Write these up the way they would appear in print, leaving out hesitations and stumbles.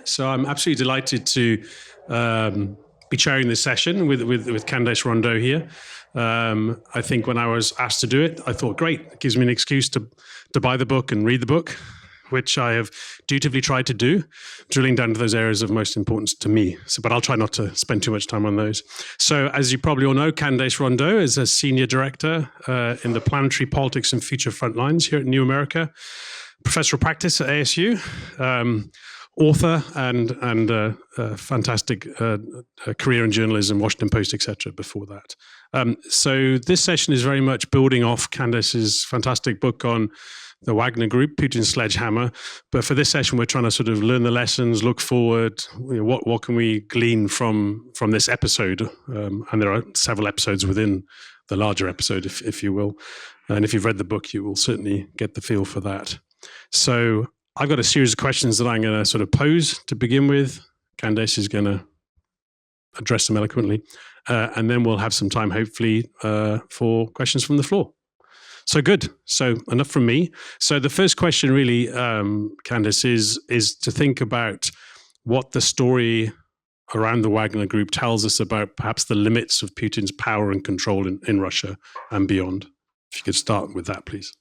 So I'm absolutely delighted to be chairing this session with Candace Rondeaux here. I think when I was asked to do it, I thought, great, it gives me an excuse to buy the book and read the book, which I have dutifully tried to do, drilling down to those areas of most importance to me. But I'll try not to spend too much time on those. So as you probably all know, Candace Rondeaux is a senior director in the Planetary Politics and Future Frontlines here at New America, professor of practice at ASU, author and fantastic career in journalism, Washington Post, etc. before that. So this session is very much building off Candace's fantastic book on the Wagner Group, Putin's Sledgehammer. But for this session, we're trying to sort of learn the lessons, look forward. What can we glean from this episode? And there are several episodes within the larger episode, if you will. And if you've read the book, you will certainly get the feel for that. So I've got a series of questions that I'm going to sort of pose to begin with. Candace is going to address them eloquently. And then we'll have some time, hopefully, for questions from the floor. So good. So enough from me. So the first question really, Candace, is to think about what the story around the Wagner Group tells us about perhaps the limits of Putin's power and control in Russia and beyond. If you could start with that, please.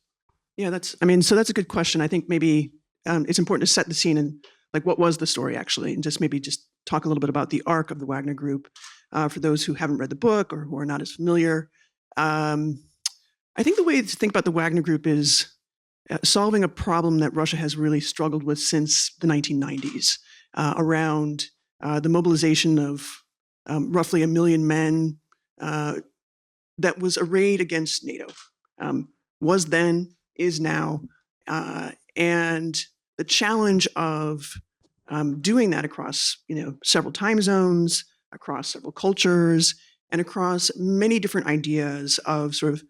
Yeah, that's a good question. I think maybe it's important to set the scene and like what was the story actually, and just talk a little bit about the arc of the Wagner Group for those who haven't read the book or who are not as familiar. I think the way to think about the Wagner Group is solving a problem that Russia has really struggled with since the 1990s around the mobilization of roughly 1 million men that was arrayed against NATO, was then, is now, and the challenge of doing that across several time zones, across several cultures, and across many different ideas of sort of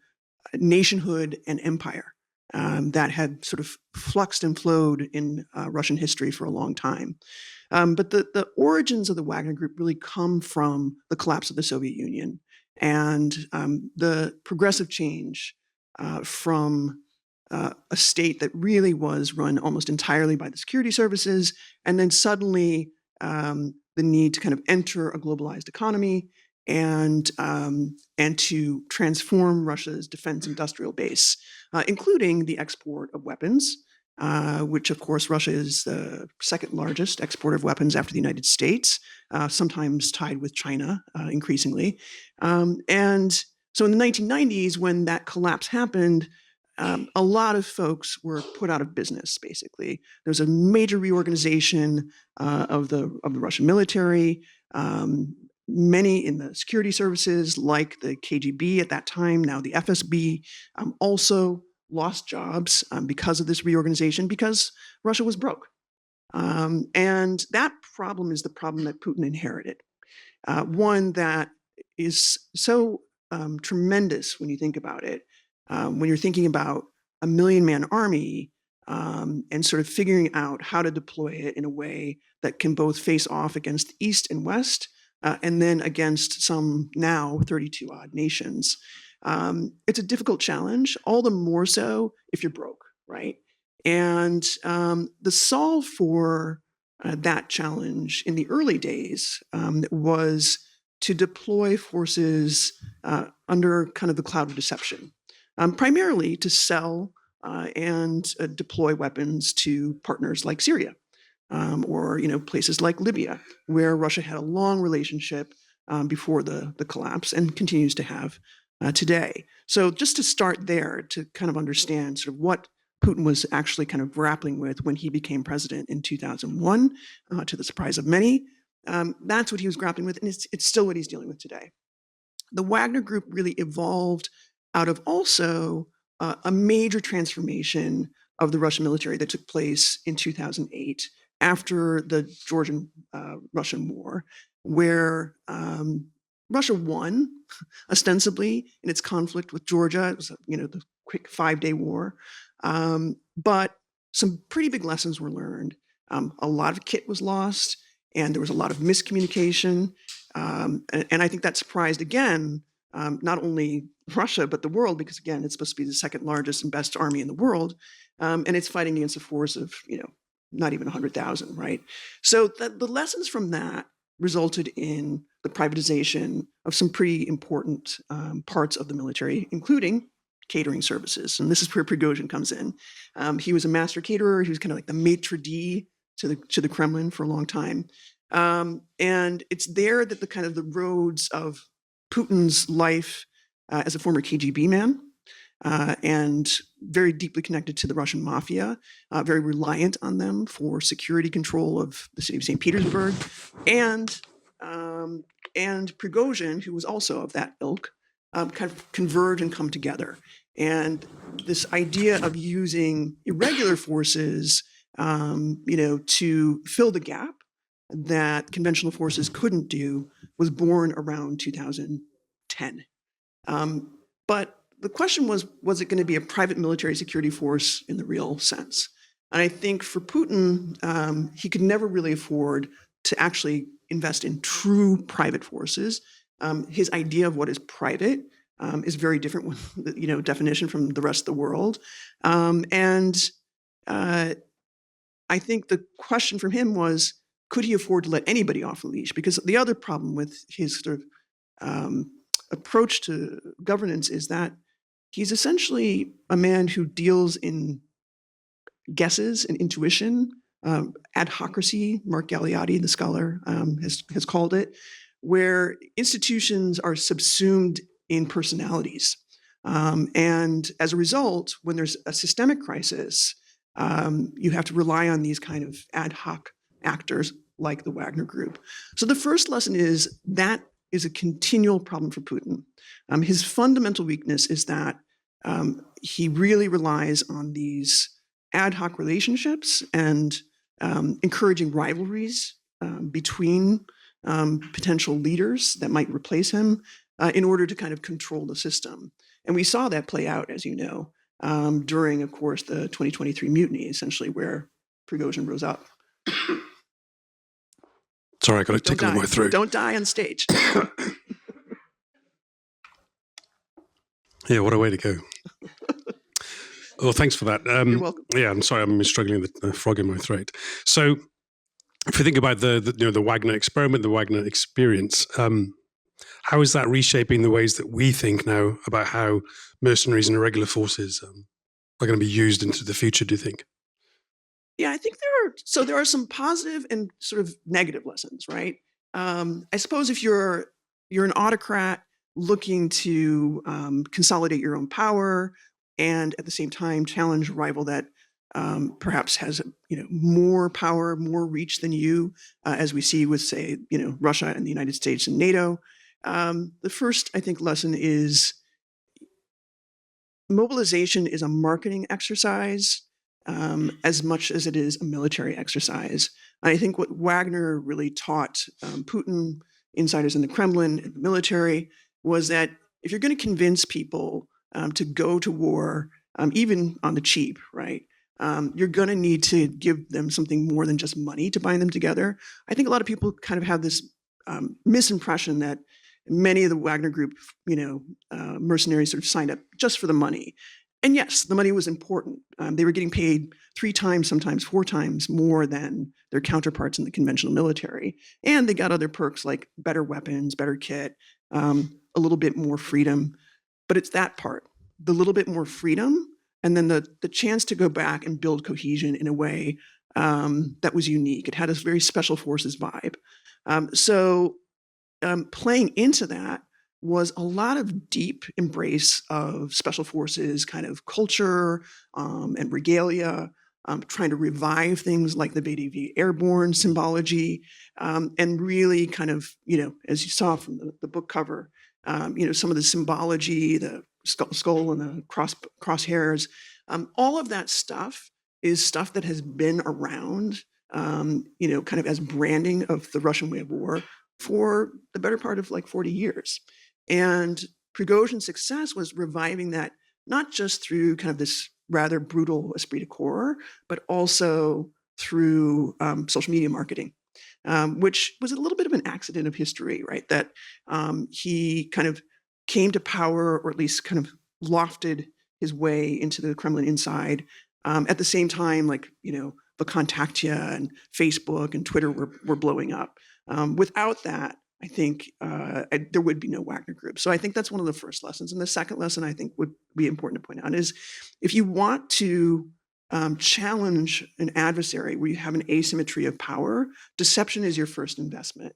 nationhood and empire that had sort of fluxed and flowed in Russian history for a long time. But the origins of the Wagner Group really come from the collapse of the Soviet Union and the progressive change from a state that really was run almost entirely by the security services, and then suddenly the need to kind of enter a globalized economy and to transform Russia's defense industrial base, including the export of weapons, which of course Russia is the second largest exporter of weapons after the United States, sometimes tied with China increasingly. And so in the 1990s, when that collapse happened, a lot of folks were put out of business, basically. There was a major reorganization of the Russian military. Many in the security services, like the KGB at that time, now the FSB, also lost jobs because of this reorganization, because Russia was broke. And that problem is the problem that Putin inherited. One that is so tremendous when you think about it. When you're thinking about a 1 million-man army and sort of figuring out how to deploy it in a way that can both face off against East and West, and then against some now 32-odd nations. It's a difficult challenge, all the more so if you're broke, right? And the solve for that challenge in the early days was to deploy forces under kind of the cloud of deception, primarily to sell and deploy weapons to partners like Syria. Or places like Libya, where Russia had a long relationship before the collapse and continues to have today. So just to start there, to kind of understand sort of what Putin was actually kind of grappling with when he became president in 2001, to the surprise of many, that's what he was grappling with, and it's still what he's dealing with today. The Wagner Group really evolved out of also a major transformation of the Russian military that took place in 2008, after the Georgian-Russian War, where Russia won, ostensibly, in its conflict with Georgia. It was, the quick 5-day war. But some pretty big lessons were learned. A lot of kit was lost, and there was a lot of miscommunication. And I think that surprised, again, not only Russia, but the world, because, again, it's supposed to be the second largest and best army in the world. And it's fighting against a force of, not even 100,000, right? So the lessons from that resulted in the privatization of some pretty important parts of the military, including catering services. And this is where Prigozhin comes in. He was a master caterer. He was kind of like the maitre d' to the Kremlin for a long time. And it's there that the kind of the roads of Putin's life as a former KGB man, and very deeply connected to the Russian mafia, very reliant on them for security control of the city of St. Petersburg, and Prigozhin, who was also of that ilk, kind of converge and come together. And this idea of using irregular forces, to fill the gap that conventional forces couldn't do was born around 2010. But the question was it going to be a private military security force in the real sense? And I think for Putin, he could never really afford to actually invest in true private forces. His idea of what is private is very different with the definition from the rest of the world. I think the question from him was, could he afford to let anybody off the leash? Because the other problem with his sort of approach to governance is that he's essentially a man who deals in guesses and intuition, adhocracy, Mark Galeotti, the scholar, has called it, where institutions are subsumed in personalities. And as a result, when there's a systemic crisis, you have to rely on these kind of ad hoc actors like the Wagner Group. So the first lesson is that is a continual problem for Putin. His fundamental weakness is that he really relies on these ad hoc relationships and encouraging rivalries between potential leaders that might replace him in order to kind of control the system. And we saw that play out, as you know, during, of course, the 2023 mutiny, essentially, where Prigozhin rose up. Sorry, I got a tickle in my throat. Don't die on stage. Yeah, what a way to go. Well, thanks for that. You're welcome. Yeah, I'm sorry, I'm struggling with the frog in my throat. So, if you think about the Wagner experiment, the Wagner experience, how is that reshaping the ways that we think now about how mercenaries and irregular forces are going to be used into the future? Do you think? Yeah, I think there are some positive and sort of negative lessons, right? I suppose if you're an autocrat looking to consolidate your own power and at the same time challenge a rival that perhaps has more power, more reach than you, as we see with, say, Russia and the United States and NATO. The first, I think, lesson is mobilization is a marketing exercise as much as it is a military exercise. I think what Wagner really taught Putin, insiders in the Kremlin, and the military, was that if you're going to convince people to go to war, even on the cheap, right, you're going to need to give them something more than just money to bind them together. I think a lot of people kind of have this misimpression that many of the Wagner Group, mercenaries sort of signed up just for the money. And yes, the money was important. They were getting paid 3 times, sometimes 4 times more than their counterparts in the conventional military. And they got other perks like better weapons, better kit, a little bit more freedom. But it's that part, the little bit more freedom, and then the chance to go back and build cohesion in a way that was unique. It had this very special forces vibe. So playing into that was a lot of deep embrace of special forces kind of culture and regalia, trying to revive things like the VDV airborne symbology, and really kind of, as you saw from the book cover, some of the symbology, the skull and the crosshairs, all of that stuff is stuff that has been around, kind of as branding of the Russian way of war for the better part of like 40 years. And Prigozhin's success was reviving that, not just through kind of this rather brutal esprit de corps, but also through social media marketing, which was a little bit of an accident of history, right? That he kind of came to power, or at least kind of lofted his way into the Kremlin inside At the same time, like, Vkontakte and Facebook and Twitter were blowing up. Without that, I think there would be no Wagner Group. So I think that's one of the first lessons. And the second lesson I think would be important to point out is if you want to challenge an adversary where you have an asymmetry of power, deception is your first investment.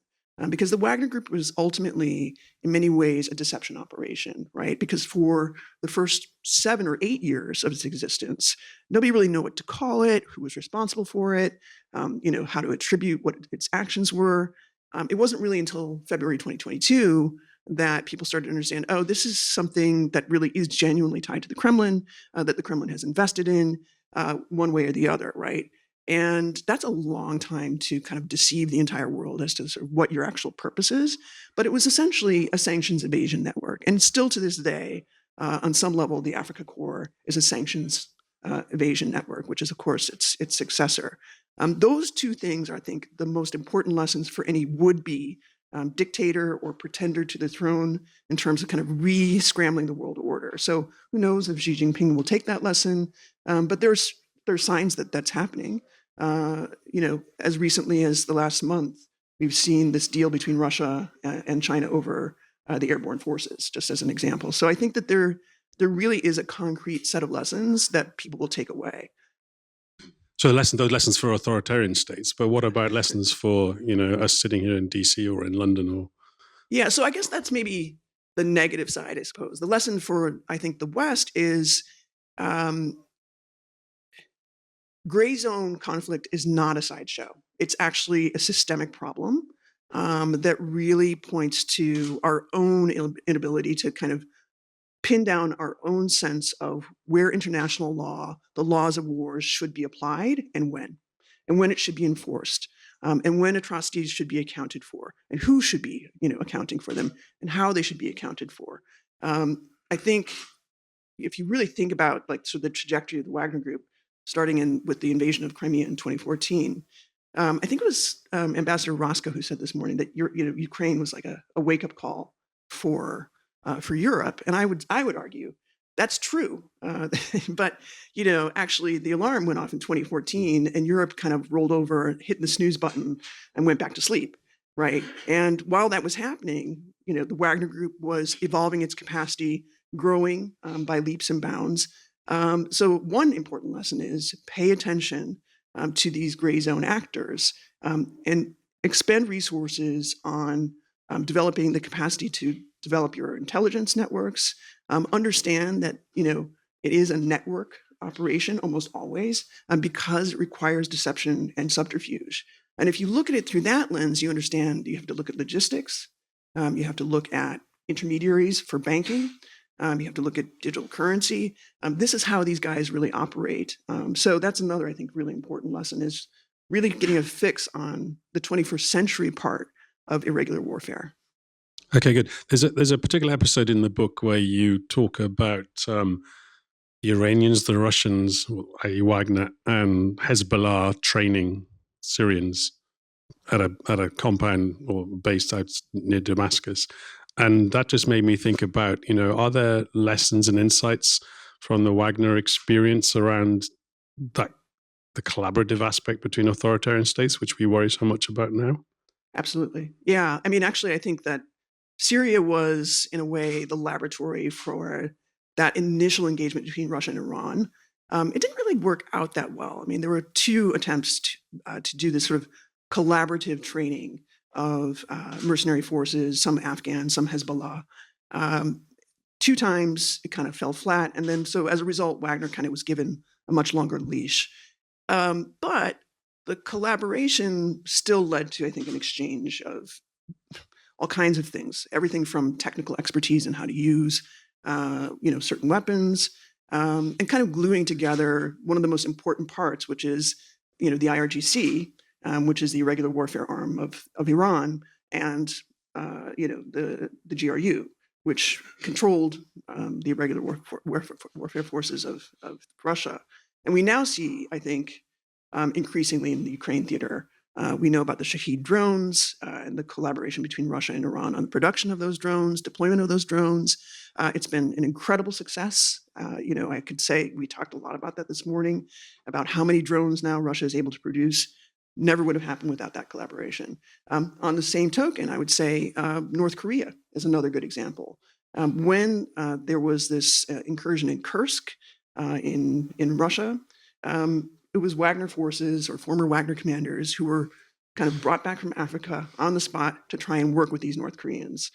Because the Wagner Group was ultimately, in many ways, a deception operation, right? Because for the first 7 or 8 years of its existence, nobody really knew what to call it, who was responsible for it, how to attribute what its actions were. It wasn't really until February 2022 that people started to understand, oh, this is something that really is genuinely tied to the Kremlin, that the Kremlin has invested in one way or the other, right? And that's a long time to kind of deceive the entire world as to sort of what your actual purpose is. But it was essentially a sanctions evasion network. And still to this day, on some level, the Africa Corps is a sanctions evasion network, which is, of course, its successor. Those two things are, I think, the most important lessons for any would-be dictator or pretender to the throne in terms of kind of re-scrambling the world order. So who knows if Xi Jinping will take that lesson, but there's signs that that's happening. As recently as the last month, we've seen this deal between Russia and China over the airborne forces, just as an example. So I think that there really is a concrete set of lessons that people will take away. So those lessons for authoritarian states, but what about lessons for, us sitting here in DC or in London or? Yeah, so I guess that's maybe the negative side, I suppose. The lesson for, I think, the West is gray zone conflict is not a sideshow. It's actually a systemic problem that really points to our own inability to kind of pin down our own sense of where international law, the laws of wars, should be applied and when it should be enforced, and when atrocities should be accounted for, and who should be, accounting for them, and how they should be accounted for. I think if you really think about the trajectory of the Wagner Group, starting with the invasion of Crimea in 2014, I think it was Ambassador Roscoe who said this morning that Ukraine was like a wake-up call for Europe, and I would argue that's true. But actually, the alarm went off in 2014, and Europe kind of rolled over, hit the snooze button, and went back to sleep. Right, and while that was happening, the Wagner Group was evolving its capacity, growing by leaps and bounds. So one important lesson is pay attention to these gray zone actors and expend resources on developing the capacity to develop your intelligence networks. Understand that it is a network operation almost always because it requires deception and subterfuge. And if you look at it through that lens, you understand you have to look at logistics, you have to look at intermediaries for banking, you have to look at digital currency. This is how these guys really operate. So that's another, I think, really important lesson is really getting a fix on the 21st century part of irregular warfare. Okay, good. There's a particular episode in the book where you talk about the Iranians, the Russians, i.e. Wagner, and Hezbollah training Syrians at a compound or based out near Damascus. And that just made me think about, are there lessons and insights from the Wagner experience around the collaborative aspect between authoritarian states, which we worry so much about now? Absolutely. Yeah. I mean, actually, I think that Syria was, in a way, the laboratory for that initial engagement between Russia and Iran. It didn't really work out that well. I mean, there were 2 attempts to do this sort of collaborative training of mercenary forces, some Afghan, some Hezbollah. 2 times it kind of fell flat. And then so as a result, Wagner kind of was given a much longer leash. But the collaboration still led to, I think, an exchange of all kinds of things, everything from technical expertise in how to use, certain weapons, and kind of gluing together one of the most important parts, which is, the IRGC, which is the irregular warfare arm of Iran, and the GRU, which controlled the irregular warfare forces of Russia. And we now see, I think, increasingly in the Ukraine theater, We know about the Shahed drones and the collaboration between Russia and Iran on the production of those drones, deployment of those drones. It's been an incredible success. I could say we talked a lot about that this morning, about how many drones now Russia is able to produce. Never would have happened without that collaboration. On the same token, I would say North Korea is another good example. When there was this incursion in Kursk in Russia, it was Wagner forces or former Wagner commanders who were kind of brought back from Africa on the spot to try and work with these North Koreans,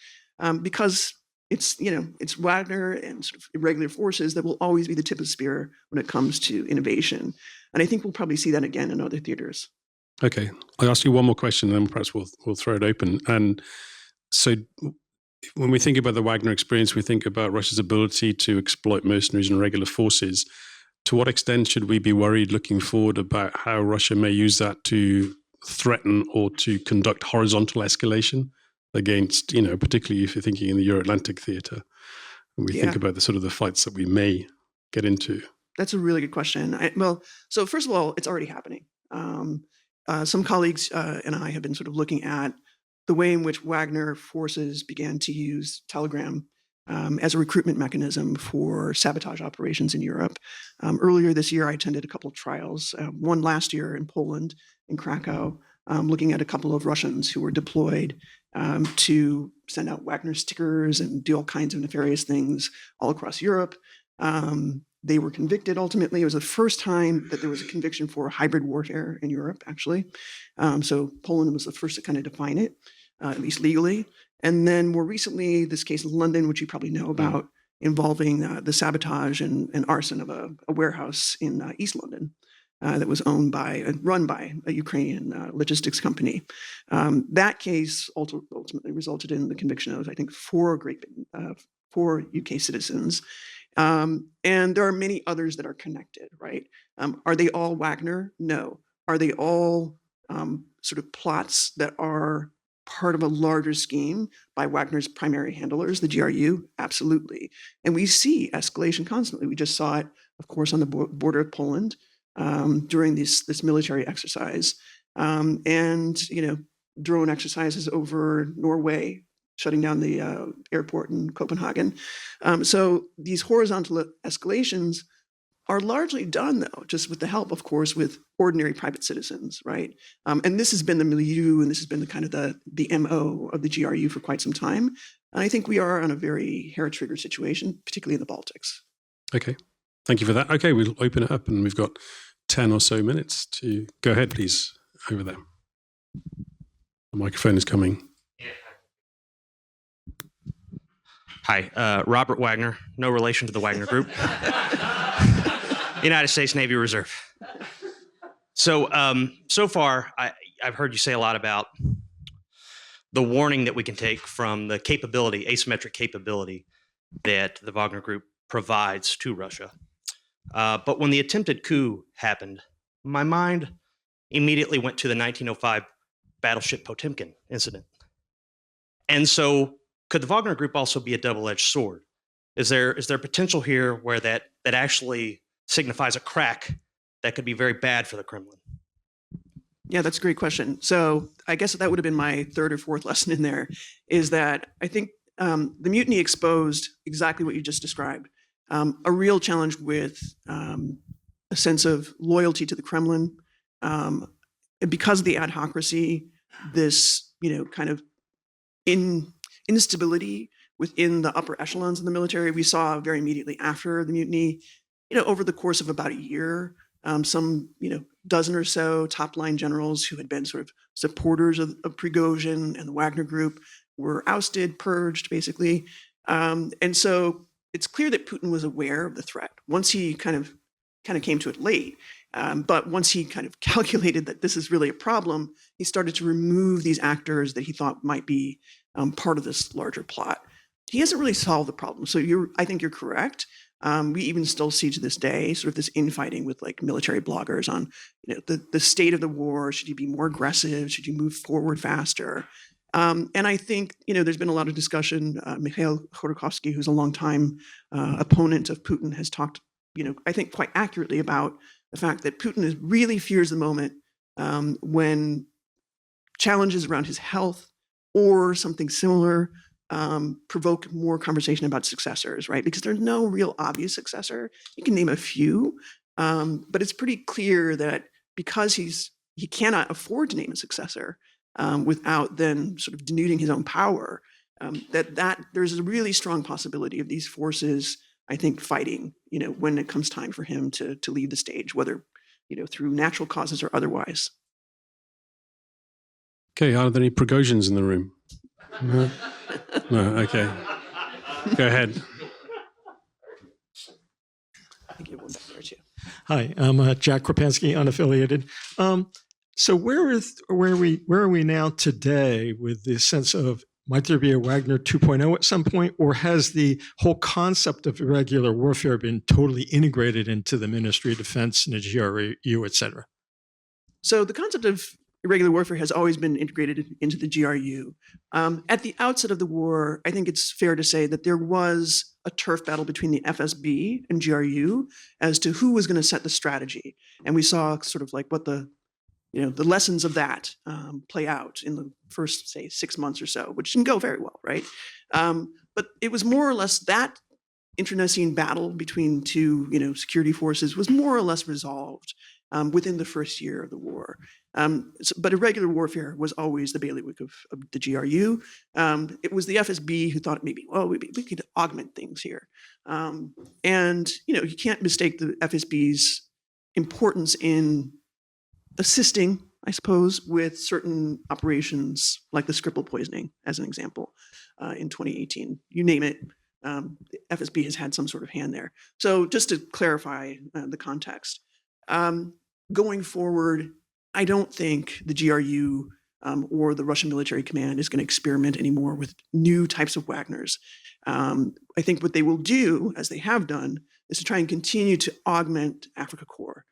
because it's Wagner and sort of irregular forces that will always be the tip of the spear when it comes to innovation. And I think we'll probably see that again in other theaters. Okay, I'll ask you one more question, and then perhaps we'll throw it open. And so, when we think about the Wagner experience, we think about Russia's ability to exploit mercenaries and irregular forces. To what extent should we be worried looking forward about how Russia may use that to threaten or to conduct horizontal escalation against, particularly if you're thinking in the Euro-Atlantic theater, and we think about the sort of the fights that we may get into? That's a really good question. So first of all, it's already happening. Some colleagues and I have been sort of looking at the way in which Wagner forces began to use Telegram as a recruitment mechanism for sabotage operations in Europe. Earlier this year, I attended a couple of trials, one last year in Poland, in Krakow, looking at a couple of Russians who were deployed to send out Wagner stickers and do all kinds of nefarious things all across Europe. They were convicted ultimately. It was the first time that there was a conviction for hybrid warfare in Europe, actually. So Poland was the first to kind of define it, at least legally. And then more recently, this case in London, which you probably know about, involving the sabotage and arson of a warehouse in East London that was owned by and run by a Ukrainian logistics company. That case ultimately resulted in the conviction of, I think, four UK citizens. And there are many others that are connected, right? Are they all Wagner? No. Are they all sort of plots that are part of a larger scheme by Wagner's primary handlers, the GRU? Absolutely. And we see escalation constantly. We just saw it, of course, on the border of Poland during this military exercise. And, drone exercises over Norway, shutting down the airport in Copenhagen. So these horizontal escalations are largely done, though, just with the help, of course, with ordinary private citizens, right? And this has been the milieu, and this has been the kind of the MO of the GRU for quite some time. And I think we are on a very hair-trigger situation, particularly in the Baltics. Okay, thank you for that. Okay, we'll open it up, and we've got 10 or so minutes to go ahead, please, over there. The microphone is coming. Hi, Robert Wagner, no relation to the Wagner Group. United States Navy Reserve. So far, I've heard you say a lot about the warning that we can take from the capability, asymmetric capability, that the Wagner Group provides to Russia. But when the attempted coup happened, my mind immediately went to the 1905 battleship Potemkin incident. And so, could the Wagner Group also be a double-edged sword? Is there potential here where that actually signifies a crack that could be very bad for the Kremlin? Yeah, that's a great question. So I guess that would have been my third or fourth lesson in there, is that I think the mutiny exposed exactly what you just described, a real challenge with a sense of loyalty to the Kremlin. And because of the adhocracy, this kind of instability within the upper echelons of the military, we saw very immediately after the mutiny, over the course of about a year, some, dozen or so top-line generals who had been sort of supporters of Prigozhin and the Wagner Group were ousted, purged, basically. And so it's clear that Putin was aware of the threat once he kind of came to it late. But once he kind of calculated that this is really a problem, he started to remove these actors that he thought might be part of this larger plot. He hasn't really solved the problem. So I think you're correct. We even still see to this day sort of this infighting with like military bloggers on the state of the war. Should you be more aggressive? Should you move forward faster? And I think there's been a lot of discussion. Mikhail Khodorkovsky, who's a longtime opponent of Putin, has talked I think quite accurately about the fact that Putin really fears the moment when challenges around his health or something similar provoke more conversation about successors, right? Because there's no real obvious successor. You can name a few, but it's pretty clear that because he cannot afford to name a successor without then sort of denuding his own power, that there's a really strong possibility of these forces, I think, fighting, when it comes time for him to leave the stage, whether, through natural causes or otherwise. Okay, are there any Prigozhins in the room? No? No, okay. Go ahead. I think you have one back there too. Hi, I'm Jack Krapansky, unaffiliated. So where are we now today with the sense of, might there be a Wagner 2.0 at some point, or has the whole concept of irregular warfare been totally integrated into the Ministry of Defense and the GRU, et cetera? So the concept of irregular warfare has always been integrated into the GRU. At the outset of the war, I think it's fair to say that there was a turf battle between the FSB and GRU as to who was going to set the strategy. And we saw sort of like what the lessons of that play out in the first, say, 6 months or so, which didn't go very well, right? But it was more or less that internecine battle between two, security forces was more or less resolved within the first year of the war. But irregular warfare was always the bailiwick of the GRU. It was the FSB who thought maybe, well, we could augment things here. And, you can't mistake the FSB's importance in assisting, I suppose, with certain operations like the Skripal poisoning, as an example, in 2018. You name it, the FSB has had some sort of hand there. So just to clarify the context, going forward, I don't think the GRU or the Russian military command is going to experiment anymore with new types of Wagners. I think what they will do, as they have done, is to try and continue to augment Africa Corps.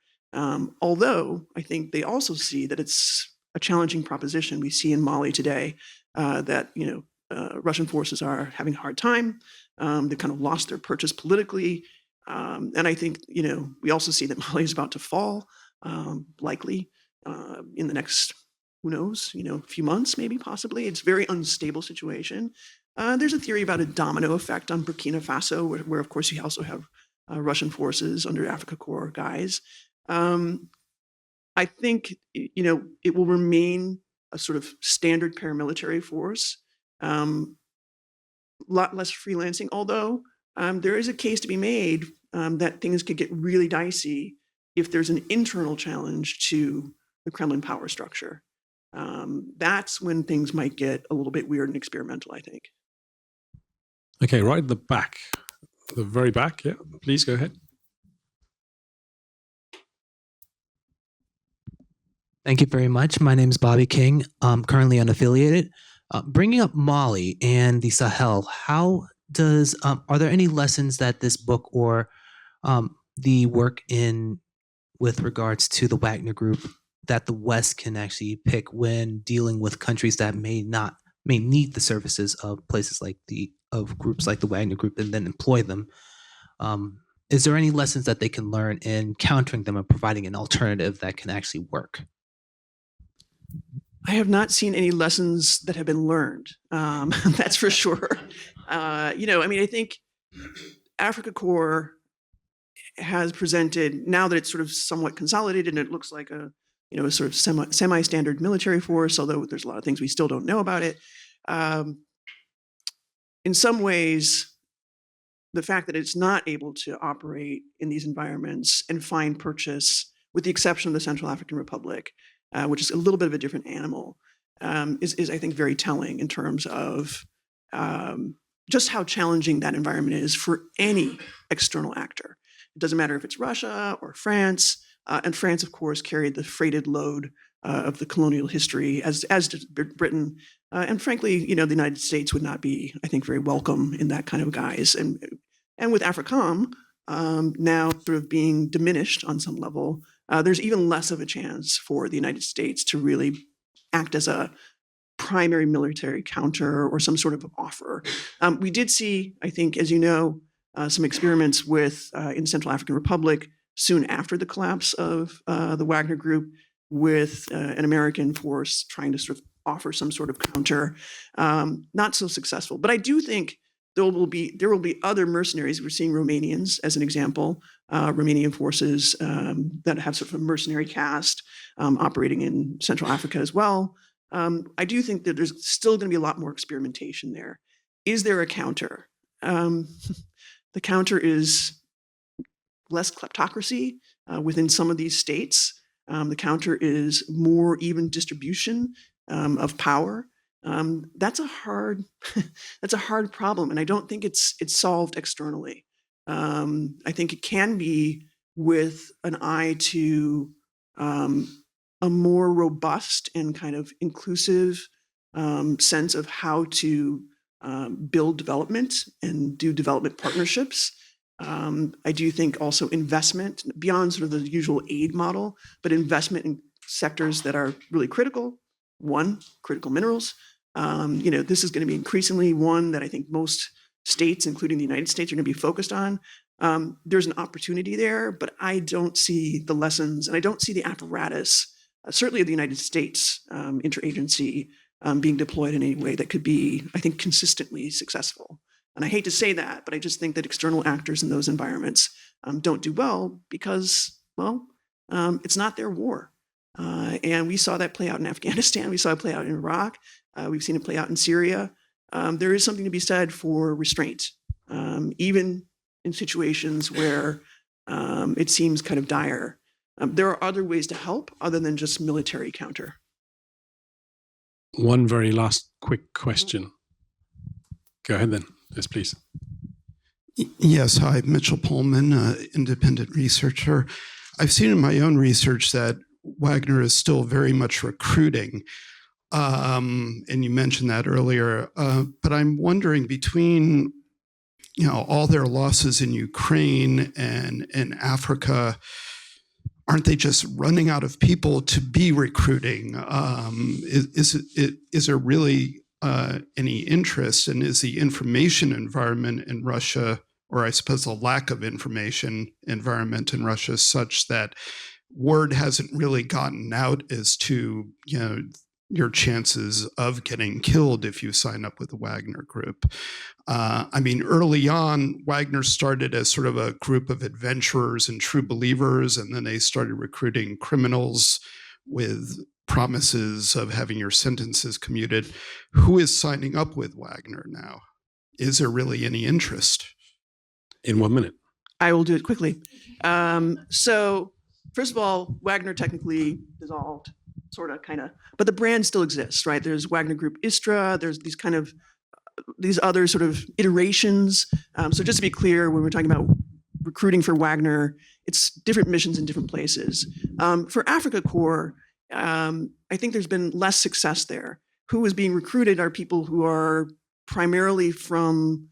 Although I think they also see that it's a challenging proposition. We see in Mali today that Russian forces are having a hard time. They kind of lost their purchase politically, and I think we also see that Mali is about to fall, likely in the next, who knows, few months, maybe, possibly. It's a very unstable situation. There's a theory about a domino effect on Burkina Faso, where of course you also have Russian forces under Africa Corps guys. I think, it will remain a sort of standard paramilitary force, a lot less freelancing, although there is a case to be made that things could get really dicey if there's an internal challenge to the Kremlin power structure. That's when things might get a little bit weird and experimental, I think. Okay, right at the back, the very back. Yeah, please go ahead. Thank you very much. My name is Bobby King. I'm currently unaffiliated. Bringing up Mali and the Sahel, are there any lessons that this book or the work with regards to the Wagner Group that the West can actually pick when dealing with countries that may need the services of places like of groups like the Wagner Group and then employ them? Is there any lessons that they can learn in countering them and providing an alternative that can actually work? I have not seen any lessons that have been learned. That's for sure. I think Africa Corps has presented, now that it's sort of somewhat consolidated and it looks like a sort of semi-standard military force, although there's a lot of things we still don't know about it. In some ways, the fact that it's not able to operate in these environments and find purchase, with the exception of the Central African Republic, which is a little bit of a different animal, is I think very telling in terms of just how challenging that environment is for any external actor. It doesn't matter if it's Russia or France, and France, of course, carried the freighted load of the colonial history, as did Britain. And frankly, the United States would not be, I think, very welcome in that kind of guise. And with AFRICOM now sort of being diminished on some level, there's even less of a chance for the United States to really act as a primary military counter or some sort of offer. We did see, I think, as you know, some experiments in the Central African Republic soon after the collapse of the Wagner Group with an American force trying to sort of offer some sort of counter. Not so successful. But I do think there will be other mercenaries. We're seeing Romanians as an example, Romanian forces that have sort of a mercenary caste operating in Central Africa as well. I do think that there's still going to be a lot more experimentation there. Is there a counter? The counter is less kleptocracy within some of these states. The counter is more even distribution of power. That's a hard problem, and I don't think it's solved externally. I think it can be with an eye to a more robust and kind of inclusive sense of how to build development and do development partnerships. I do think also investment beyond sort of the usual aid model, but investment in sectors that are really critical. One, critical minerals. This is going to be increasingly one that I think most states, including the United States, are going to be focused on. There's an opportunity there, but I don't see the lessons, and I don't see the apparatus, certainly of the United States interagency, being deployed in any way that could be, I think, consistently successful. And I hate to say that, but I just think that external actors in those environments don't do well because, well, it's not their war. And we saw that play out in Afghanistan. We saw it play out in Iraq. We've seen it play out in Syria. There is something to be said for restraint, even in situations where it seems kind of dire. There are other ways to help other than just military counter. One very last quick question. Go ahead then. Yes, please. Yes, hi, Mitchell Pullman, independent researcher. I've seen in my own research that Wagner is still very much recruiting, and you mentioned that earlier. But I'm wondering, between all their losses in Ukraine and in Africa, aren't they just running out of people to be recruiting? Is there really any interest, and is the information environment in Russia, or I suppose the lack of information environment in Russia, such that word hasn't really gotten out as to your chances of getting killed if you sign up with the Wagner Group? Early on, Wagner started as sort of a group of adventurers and true believers, and then they started recruiting criminals with promises of having your sentences commuted. Who is signing up with Wagner now? Is there really any interest? In 1 minute. I will do it quickly. So first of all, Wagner technically dissolved, sort of, kind of, but the brand still exists, right? There's Wagner Group Istra. There's these other sort of iterations. So just to be clear, when we're talking about recruiting for Wagner, it's different missions in different places. For Africa Corps, I think there's been less success there. Who is being recruited are people who are primarily from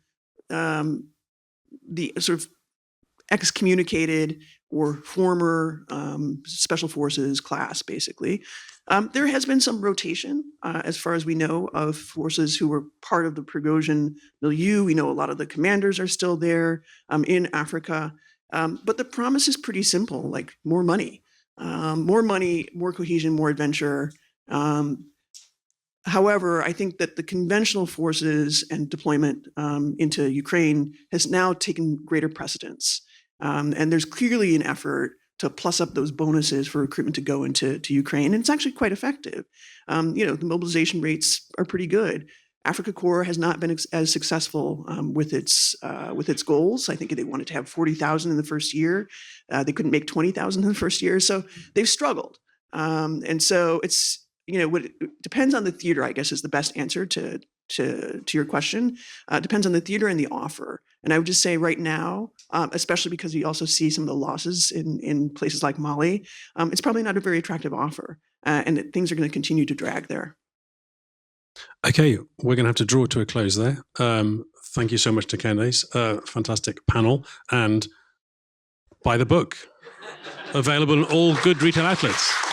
the sort of excommunicated or former special forces class, basically. There has been some rotation, as far as we know, of forces who were part of the Prigozhin milieu. We know a lot of the commanders are still there in Africa. But the promise is pretty simple, like more money, more cohesion, more adventure. However, I think that the conventional forces and deployment into Ukraine has now taken greater precedence. And there's clearly an effort to plus up those bonuses for recruitment to go into Ukraine. And it's actually quite effective. The mobilization rates are pretty good. Africa Corps has not been as successful with its goals. I think they wanted to have 40,000 in the first year. They couldn't make 20,000 in the first year. So they've struggled. And so it's, it depends on the theater, I guess, is the best answer to your question. It depends on the theater and the offer. And I would just say right now, especially because we also see some of the losses in places like Mali, it's probably not a very attractive offer, and things are going to continue to drag there. Okay, we're going to have to draw to a close there. Thank you so much to Candace. Fantastic panel, and buy the book. Available in all good retail outlets.